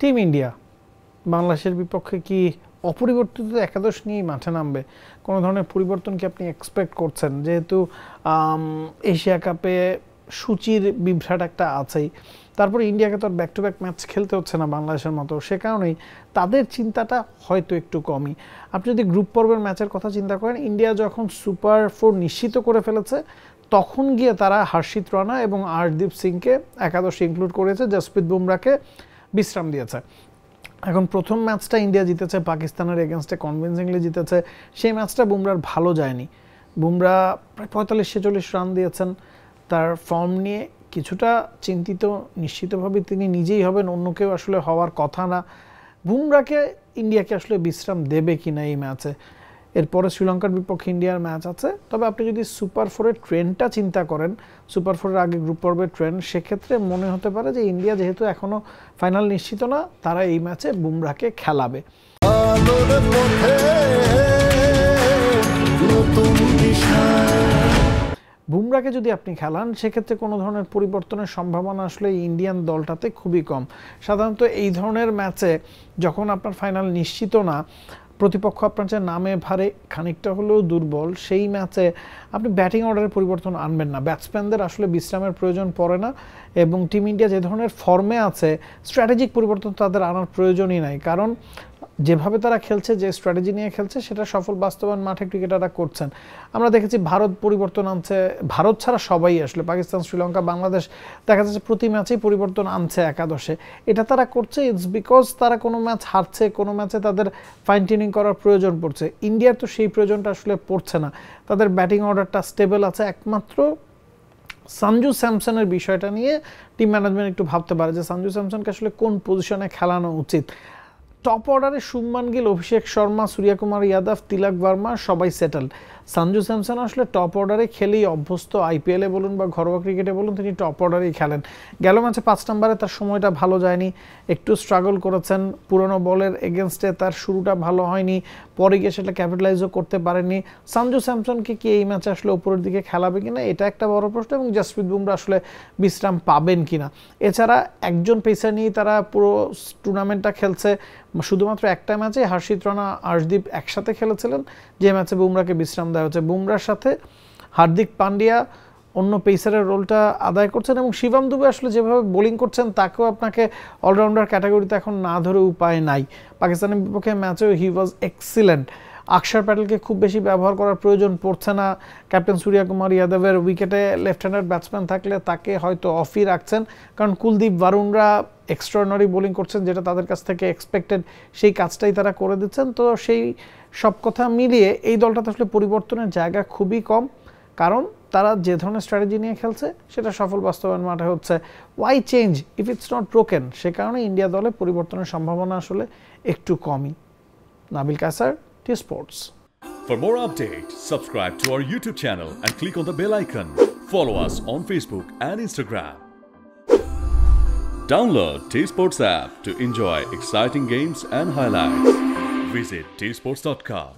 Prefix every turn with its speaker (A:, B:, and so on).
A: Team India বাংলাদেশের বিপক্ষে কি অপরিবর্তিত একাদশ নিয়েই মাঠে নামবে? কোনো ধরনের পরিবর্তন কি আপনি এক্সপেক্ট করছেন? যেহেতু এশিয়া কাপে সূচির বিভ্রাট একটা আছেই, তারপরে ইন্ডিয়াকে তো আর ব্যাক টু ব্যাক ম্যাচ খেলতে হচ্ছে না বাংলাদেশের মতো, সে কারণেই তাদের চিন্তাটা হয়তো একটু কমই। আপনি যদি গ্রুপ পর্বের ম্যাচের কথা চিন্তা করেন, ইন্ডিয়া যখন সুপার 4 নিশ্চিত করে ফেলেছে তখন গিয়ে তারা হর্ষিত রানা এবং আর্শদীপ সিংকে একাদশে ইনক্লুড করেছে, জসপ্রীত বুমরাকে বিশ্রাম দিয়েছে। এখন প্রথম ম্যাচটা ইন্ডিয়া জিতেছে পাকিস্তানের এগেনস্টে, কনভিনসিংলি জিতেছে। সেই ম্যাচটা বুমরার ভালো যায়নি। বুমরা প্রায় 45-46 রান দিয়েছেন। তার ফর্ম নিয়ে কিছুটা চিন্তিত, নিশ্চিতভাবে তিনি নিজেই হবেন, অন্য কেউ আসলে হওয়ার কথা না। বুমরাকে ইন্ডিয়াকে আসলে বিশ্রাম দেবে কিনা এই ম্যাচে? এরপরে শ্রীলঙ্কার বিপক্ষে ইন্ডিয়ার ম্যাচ আছে। তবে আপনি যদি সুপার 4-এর ট্রেন্ডটা চিন্তা করেন, সুপার 4-এর আগে গ্রুপ পর্বের ট্রেন্ড, সেক্ষেত্রে মনে হতে পারে যে ইন্ডিয়া যেহেতু এখনও ফাইনাল নিশ্চিত না, তারা এই ম্যাচে বুমরাকে খেলাবে। বুমরাকে যদি আপনি খেলান, সেক্ষেত্রে কোনো ধরনের পরিবর্তনের সম্ভাবনা আসলে ইন্ডিয়ান দলটাতে খুবই কম। সাধারণত এই ধরনের ম্যাচে যখন আপনার ফাইনাল নিশ্চিত না, প্রতিপক্ষ আপনার যে নামে ভারে খানিকটা হলেও দুর্বল, সেই ম্যাচে আপনি ব্যাটিং অর্ডারের পরিবর্তন আনবেন না। ব্যাটসম্যানদের আসলে বিশ্রামের প্রয়োজন পড়ে না, এবং টিম ইন্ডিয়া যে ধরনের ফর্মে আছে, স্ট্র্যাটেজিক পরিবর্তন তাদের আনার প্রয়োজনই নাই। কারণ যেভাবে তারা খেলছে, যে স্ট্র্যাটেজি নিয়ে খেলছে, সেটা সফল বাস্তবায়ন মাঠে ক্রিকেটাররা করছেন। আমরা দেখেছি ভারত পরিবর্তন আনছে, ভারত ছাড়া সবাই আসলে, পাকিস্তান, শ্রীলঙ্কা, বাংলাদেশ দেখা যাচ্ছে প্রতি ম্যাচেই পরিবর্তন আনছে একাদশে। এটা তারা করছে ইটস বিকজ তারা কোনো ম্যাচ হারছে, কোনো ম্যাচে তাদের ফাইন টিউনিং করার প্রয়োজন পড়ছে। ইন্ডিয়ার তো সেই প্রয়োজনটা আসলে পড়ছে না, তাদের ব্যাটিং অর্ডারটা স্টেবল আছে। একমাত্র সঞ্জু স্যামসনের বিষয়টা নিয়ে টিম ম্যানেজমেন্ট একটু ভাবতে পারে যে সঞ্জু স্যামসনকে আসলে কোন পজিশনে খেলানো উচিত। টপ অর্ডারে শুভমান গিল, অভিষেক শর্মা, সূর্যকুমার যাদব, তিলক ভার্মা সবাই সেটেল। সঞ্জু স্যামসন আসলে টপ অর্ডারে খেলেই অভ্যস্ত, আইপিএলে বলুন বা ঘরোয়া ক্রিকেটে বলুন, তিনি টপ অর্ডারেই খেলেন। গেল ম্যাচে 5 নম্বরে তার সময়টা ভালো যায়নি, একটু স্ট্রাগল করেছেন, পুরনো বলের এগেনস্টে তার শুরুটা ভালো হয়নি, পরে গিয়ে সেটা ক্যাপিটালাইজও করতে পারেননি। সঞ্জু স্যামসনকে কি এই ম্যাচে আসলে উপরের দিকে খেলাবে কিনা, এটা একটা বড় প্রশ্ন, এবং জসপ্রীত বুমরা আসলে বিশ্রাম পাবেন কিনা। এছাড়া একজন পেসার নিয়ে তারা পুরো টুর্নামেন্টটা খেলছে। শুধুমাত্র একটা ম্যাচে হর্ষিত রানা, আর্শদীপ একসাথে খেলেছিলেন, যে ম্যাচে বুমরাকে বিশ্রাম দেওয়া হচ্ছে। বুমরার সাথে হার্দিক পান্ডিয়া অন্য পেসারের রোলটা আদায় করছেন, এবং শিবম দুবে আসলে যেভাবে বোলিং করছেন, তাকেও আপনাকে অলরাউন্ডার ক্যাটাগরিতে এখন না ধরে উপায় নাই। পাকিস্তানের বিপক্ষে ম্যাচেও হি ওয়াজ এক্সিলেন্ট। আকসার প্যাটেলকে খুব বেশি ব্যবহার করার প্রয়োজন পড়ছে না। ক্যাপ্টেন সূর্যকুমার যাদবের উইকেটে লেফট হ্যান্ডার ব্যাটসম্যান থাকলে তাকে হয়তো অফই রাখছেন, কারণ কুলদীপ, বারুণরা এক্সট্রাঅর্ডিনারি বোলিং করছেন, যেটা তাদের কাছ থেকে এক্সপেক্টেড, সেই কাজটাই তারা করে দিচ্ছেন। তো সেই সব কথা মিলিয়ে এই দলটাতে আসলে পরিবর্তনের জায়গা খুবই কম, কারণ তারা যে ধরনের স্ট্র্যাটেজি নিয়ে খেলছে সেটা সফল বাস্তবায়ন মাঠে হচ্ছে। Why change if it's not broken? সে কারণে ইন্ডিয়া দলে পরিবর্তনের সম্ভাবনা আসলে একটু কমই। Nabil কাসার, T-Sports.
B: For more updates, subscribe to our YouTube channel and click on the bell icon. Follow us on Facebook and Instagram. Download T-Sports app to enjoy exciting games and highlights. Visit tsports.com.